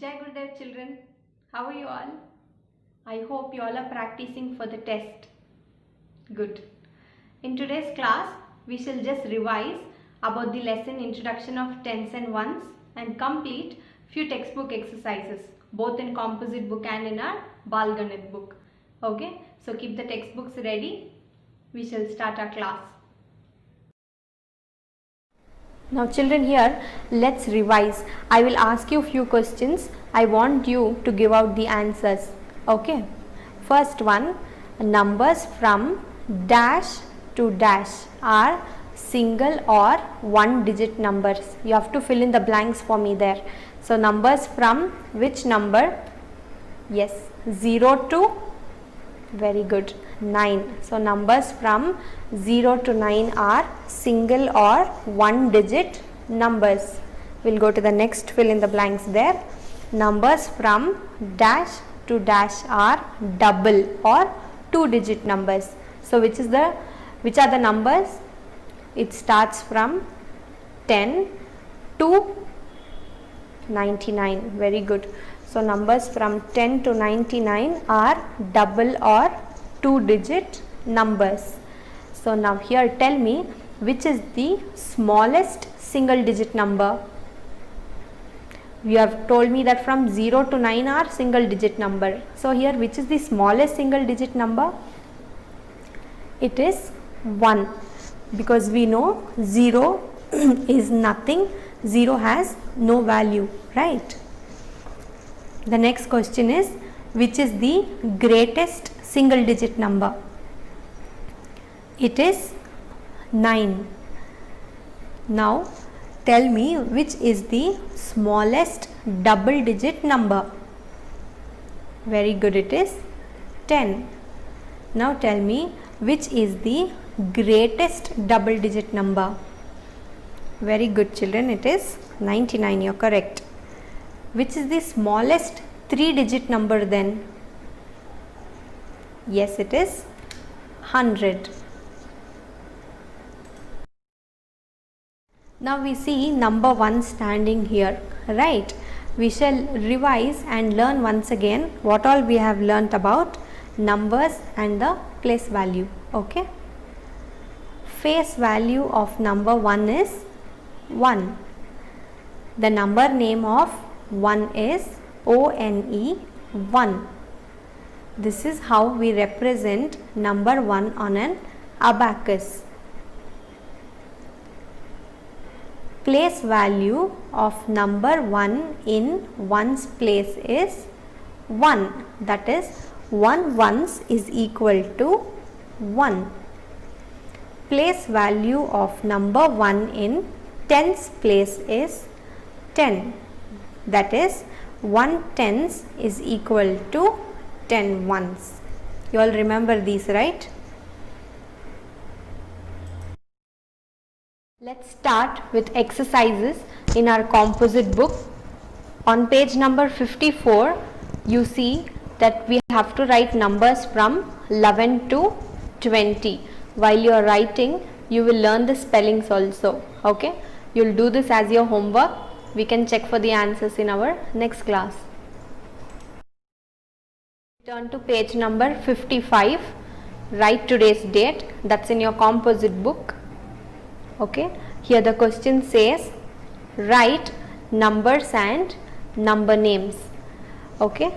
Jai Gurudev children, how are you all? I hope you all are practicing for the test. Good. In today's class, we shall just revise about the lesson Introduction of Tens and Ones and complete few textbook exercises both in composite book and in our Bal Ganit book. Okay, so keep the textbooks ready. We shall start our class. Now children, here let's revise. I will ask you few questions. I want you to give out the answers. Okay. First one, numbers from dash to dash are single or one digit numbers. You have to fill in the blanks for me there. So numbers from which number? Yes, 0 to, very good, 9. So numbers from 0 to 9 are single or one digit numbers. We'll go to the next, fill in the blanks there. Numbers from dash to dash are double or two digit numbers. So which are the numbers? It starts from 10 to 99. Very good. So numbers from 10 to 99 are double or two digit numbers. So now here tell me which is the smallest single digit number. You have told me that from 0 to 9 are single digit number. So here which is the smallest single digit number? It is 1, because we know 0 is nothing. 0 has no value, right? The next question is, which is the greatest single digit number? It is 9. Now tell me which is the smallest double digit number? Very good, it is 10. Now tell me which is the greatest double digit number? Very good children, it is 99. You are correct. Which is the smallest three digit number then? Yes, it is 100. Now we see number 1 standing here, right? We shall revise and learn once again what all we have learnt about numbers and the place value. Okay. Face value of number 1 is 1. The number name of 1 is ONE, 1. This is how we represent number 1 on an abacus. Place value of number 1 in ones place is 1. That is 1 ones is equal to 1. Place value of number 1 in tens place is 10. That is 1 tens is equal to 10 ones. You all remember these, right? Let's start with exercises in our composite book. On page number 54, you see that we have to write numbers from 11 to 20. While you are writing, you will learn the spellings also. Okay? You will do this as your homework. We can check for the answers in our next class. Turn to page number 55. Write today's date. That's in your composite book. Okay, here the question says write numbers and number names. Okay,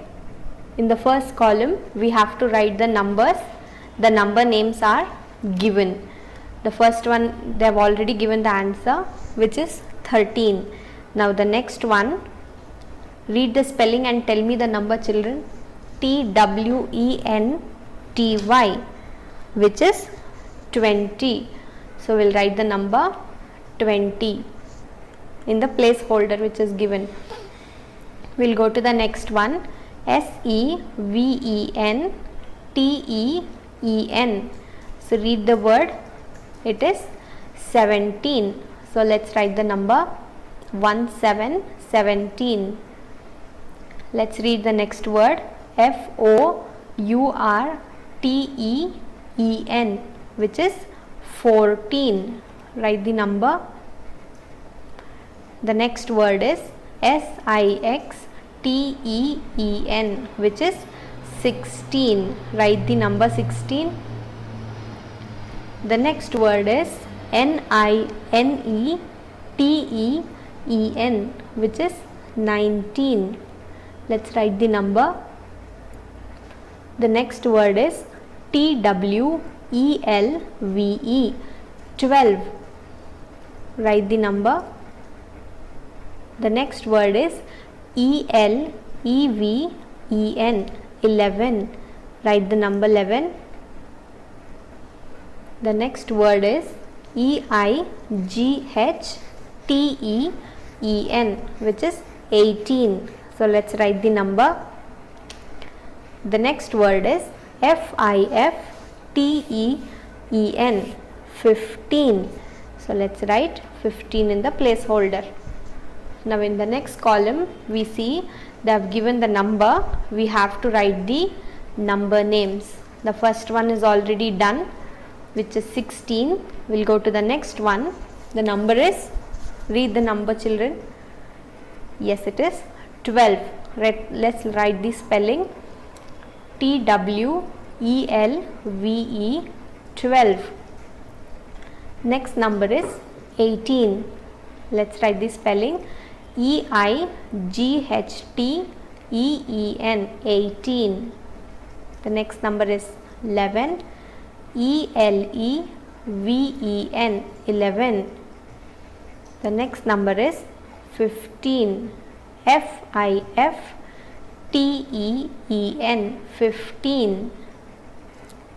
in the first column we have to write the numbers. The number names are given. The first one, they have already given the answer, which is 13. Now the next one, read the spelling and tell me the number, children. TWENTY, which is 20. So we'll write the number 20 in the placeholder which is given. We'll go to the next one, SEVENTEEN. So read the word, it is 17. So let's write the number 17. Let's read the next word, FOURTEEN, which is 14. Write the number. The next word is SIX T-E-E-N, which is 16. Write the number 16. The next word is N-I-N-E-T-E-E-N, which is 19. Let's write the number. The next word is T-W-E-L-V-E, 12. Write the number. The next word is E-L-E-V-E-N, 11. Write the number 11. The next word is E-I-G-H-T-E-E-N, which is 18. So let's write the number. The next word is F-I-F-T-E-E-N, 15. So let's write 15 in the placeholder. Now in the next column we see they have given the number. We have to write the number names. The first one is already done, which is 16. We'll go to the next one. The number is, read the number children. Yes, it is 12. Let's write the spelling. T-W-E-L-V-E, 12. Next number is 18. Let's write the spelling. E-I-G-H-T-E-E-N, 18. The next number is 11. E-L-E-V-E-N, 11. The next number is 15. F-I-F-T-E-E-N, 15.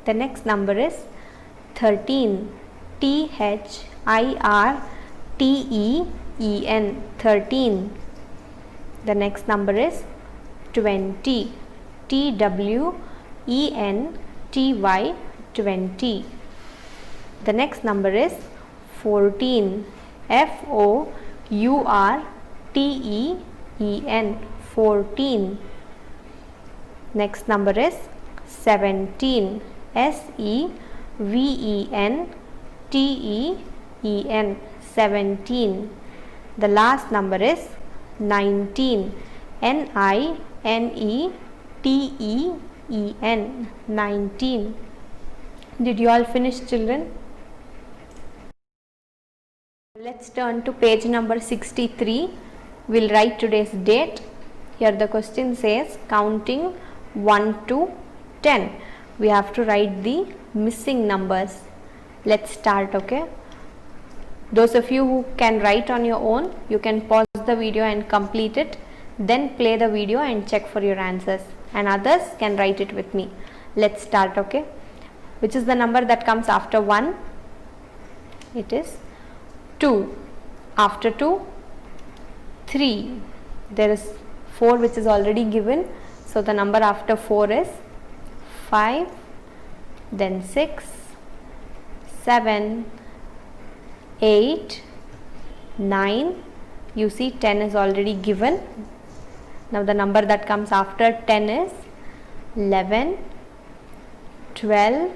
The next number is 13. T-H-I-R-T-E-E-N, 13. The next number is 20. T-W-E-N-T-Y, 20. The next number is 14. F-O-U-R-T-E-E-N, 14. Next number is 17. S-E-V-E-N-T-E-E-N, 17. The last number is 19. N-I-N-E-T-E-E-N, 19. Did you all finish, children? Let's turn to page number 63. We'll write today's date. Here the question says counting 1 to 10. We have to write the missing numbers. Let's start, okay? Those of you who can write on your own, you can pause the video and complete it. Then play the video and check for your answers. And others can write it with me. Let's start, okay? Which is the number that comes after 1? It is 2. After 2, 3. There is 4 which is already given. So the number after 4 is 5. Then 6, 7, 8, 9. You see 10 is already given. Now the number that comes after 10 is 11, 12,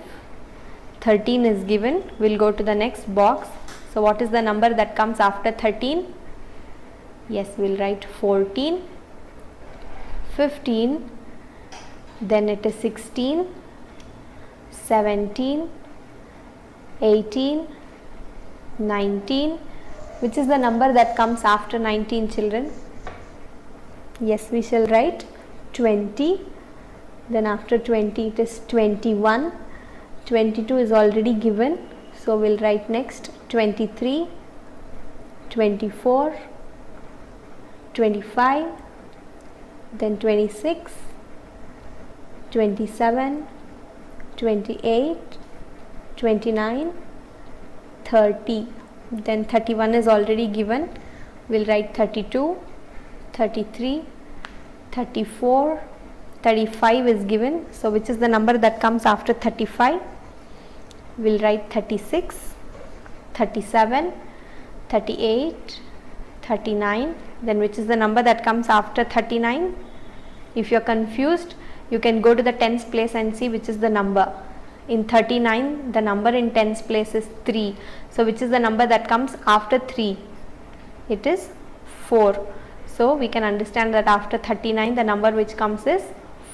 13 is given. We'll go to the next box. So what is the number that comes after 13? Yes, we'll write 14, 15, then it is 16, 17, 18, 19. Which is the number that comes after 19, children? Yes, we shall write 20. Then after 20 it is 21. 22 is already given. So we'll write next 23, 24, 25, then 26, 27, 28, 29, 30. Then 31 is already given. We'll write 32, 33, 34, 35 is given. So which is the number that comes after 35? We'll write 36, 37, 38, 39. Then which is the number that comes after 39? If you're confused, you can go to the tens place and see which is the number. In 39, the number in tens place is 3. So which is the number that comes after 3? It is 4. So we can understand that after 39 the number which comes is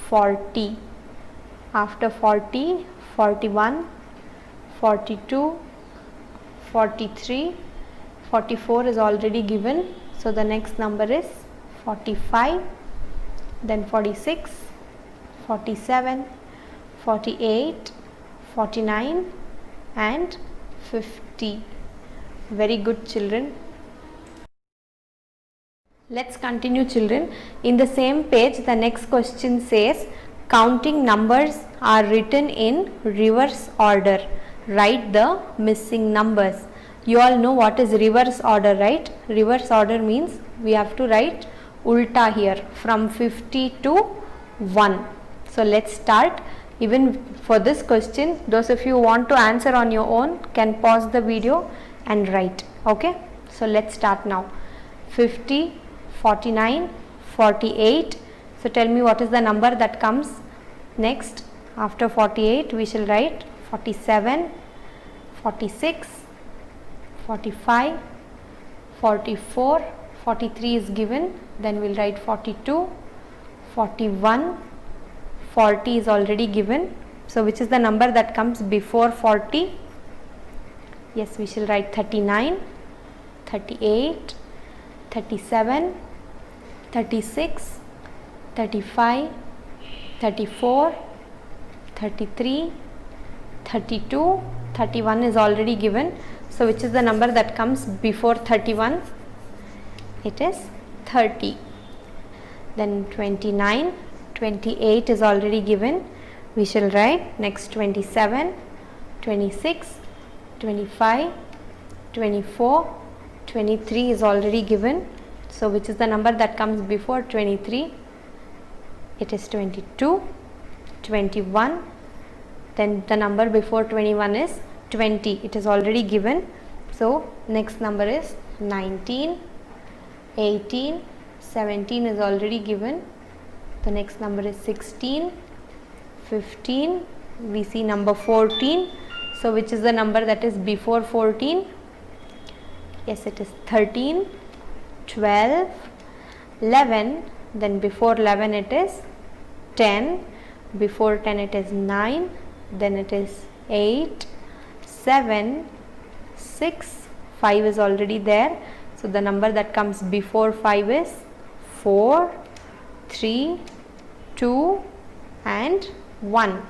40. After 40, 41, 42, 43, 44 is already given. So the next number is 45, then 46, 47, 48, 49 and 50. Very good, children. Let's continue, children. In the same page, the next question says, counting numbers are written in reverse order. Write the missing numbers. You all know what is reverse order, right? Reverse order means we have to write ulta here from 50 to 1. So let's start. Even for this question, those of you who want to answer on your own can pause the video and write. Okay, so let's start now. 50, 49, 48. So tell me what is the number that comes next. After 48 we shall write 47, 46, 45, 44, 43 is given, then we will write 42, 41, 40 is already given. So which is the number that comes before 40? Yes, we shall write 39, 38, 37, 36, 35, 34, 33, 32, 31 is already given. So which is the number that comes before 31? It is 30. Then 29, 28 is already given. We shall write next 27, 26, 25, 24, 23 is already given. So which is the number that comes before 23? It is 22, 21. Then the number before 21 is 20. It is already given. So next number is 19, 18, 17 is already given. The next number is 16, 15. We see number 14. So which is the number that is before 14? Yes, it is 13, 12, 11. Then before 11 it is 10. Before 10 it is 9. Then it is 8, 7, 6, 5 is already there. So the number that comes before 5 is 4, 3, 2 and 1.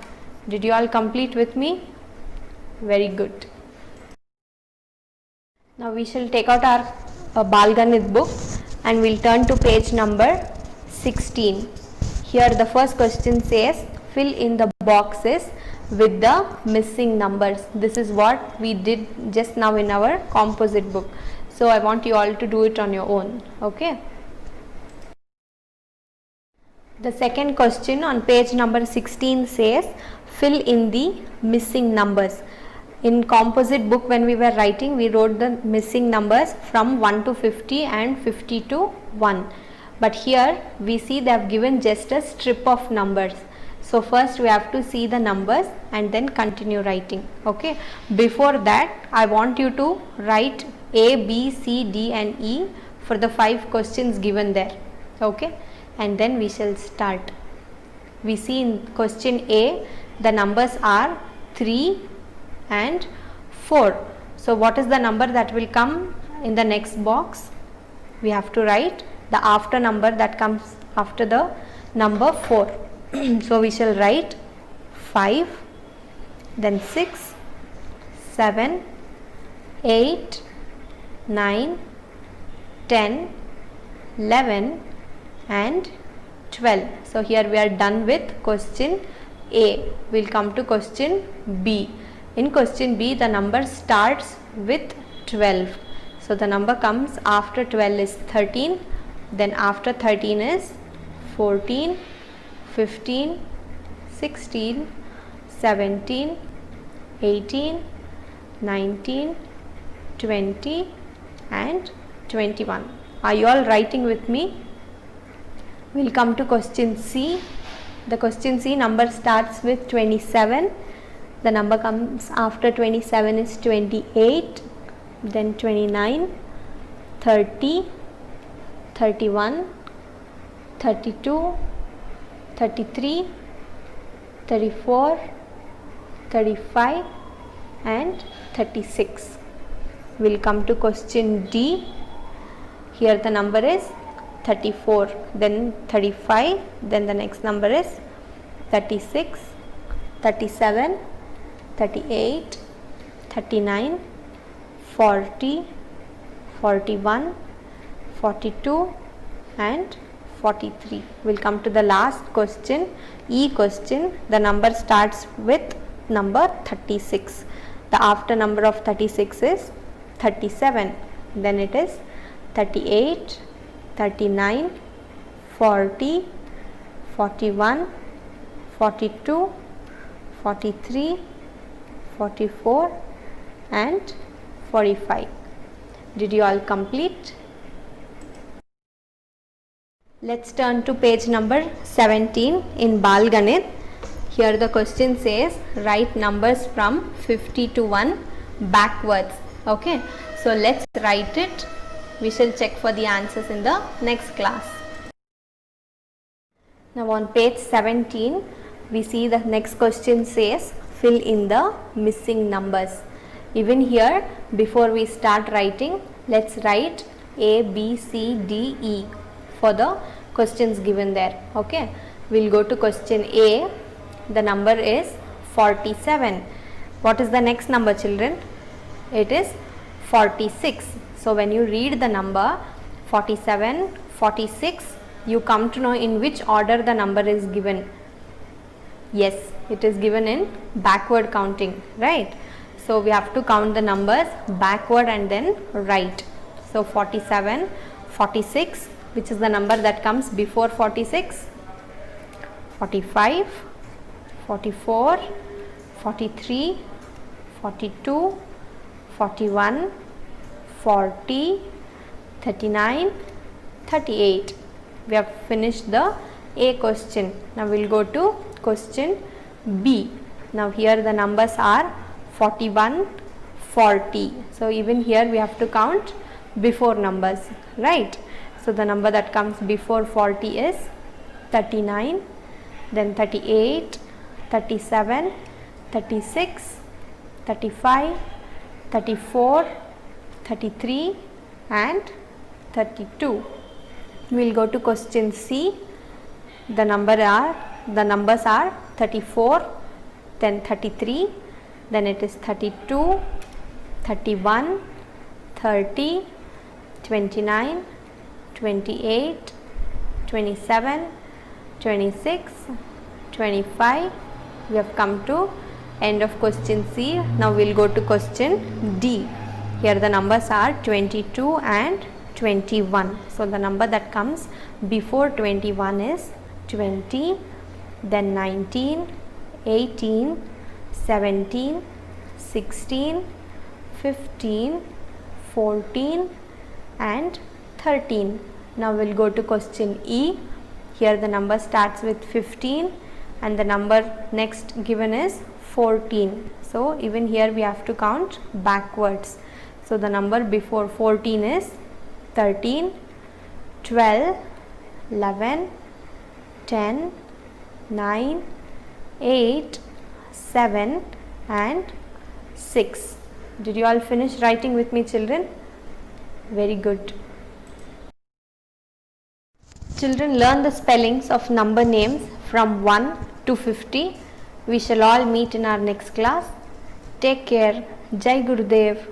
Did you all complete with me? Very good. Now we shall take out our Bal Ganit book and we'll turn to page number 16. Here the first question says, fill in the boxes with the missing numbers. This is what we did just now in our composite book. So I want you all to do it on your own. Okay. The second question on page number 16 says, fill in the missing numbers. In composite book when we were writing, we wrote the missing numbers from 1 to 50 and 50 to 1. But here we see they have given just a strip of numbers. So first we have to see the numbers and then continue writing. Okay. Before that I want you to write A, B, C, D and E for the 5 questions given there. Okay. And then we shall start. We see in question A the numbers are 3 and 4. So what is the number that will come in the next box? We have to write the after number that comes after the number 4. So we shall write 5, then 6, 7, 8, 9, 10, 11 and 12. So here we are done with question A. We will come to question B. In question B the number starts with 12. So the number comes after 12 is 13, then after 13 is 14, 15, 16, 17, 18, 19, 20 and 21. Are you all writing with me? We will come to question C. The question C number starts with 27. The number comes after 27 is 28, then 29, 30, 31, 32, 33, 34, 35 and 36. We'll come to question D. Here the number is 34, then 35, then the next number is 36, 37, 38, 39, 40, 41, 42 and 43. We'll come to the last question, E question. The number starts with number 36. The after number of 36 is 37. Then it is 38, 39, 40, 41, 42, 43, 44 and 45. Did you all complete? Let's turn to page number 17 in Bal Ganit. Here the question says write numbers from 50 to 1 backwards. Okay, so let's write it. We shall check for the answers in the next class. Now on page 17 we see the next question says fill in the missing numbers. Even here, before we start writing, let's write A, B, C, D, E for the questions given there. Okay, we'll go to question A. The number is 47. What is the next number, children? It is 46. So when you read the number 47, 46, you come to know in which order the number is given. Yes, it is given in backward counting, right? So we have to count the numbers backward and then right. So 47, 46, which is the number that comes before 46, 45, 44, 43, 42, 41, 40, 39, 38. We have finished the A question. Now we will go to question B. Now here the numbers are 41, 40. So even here we have to count before numbers, right? So the number that comes before 40 is 39, then 38, 37, 36, 35, 34, 33 and 32. We will go to question C. The numbers are 34, then 33, then it is 32, 31, 30, 29, 28, 27, 26, 25. We have come to end of question C. Now we will go to question D. Here the numbers are 22 and 21. So the number that comes before 21 is 20, then 19, 18, 17, 16, 15, 14 and 13. Now we will go to question E. Here the number starts with 15 and the number next given is 14. So even here we have to count backwards. So the number before 14 is 13, 12, 11, 10, 9, 8, 7 and 6. Did you all finish writing with me, children? Very good. Children, learn the spellings of number names from 1 to 50. We shall all meet in our next class. Take care. Jai Gurudev.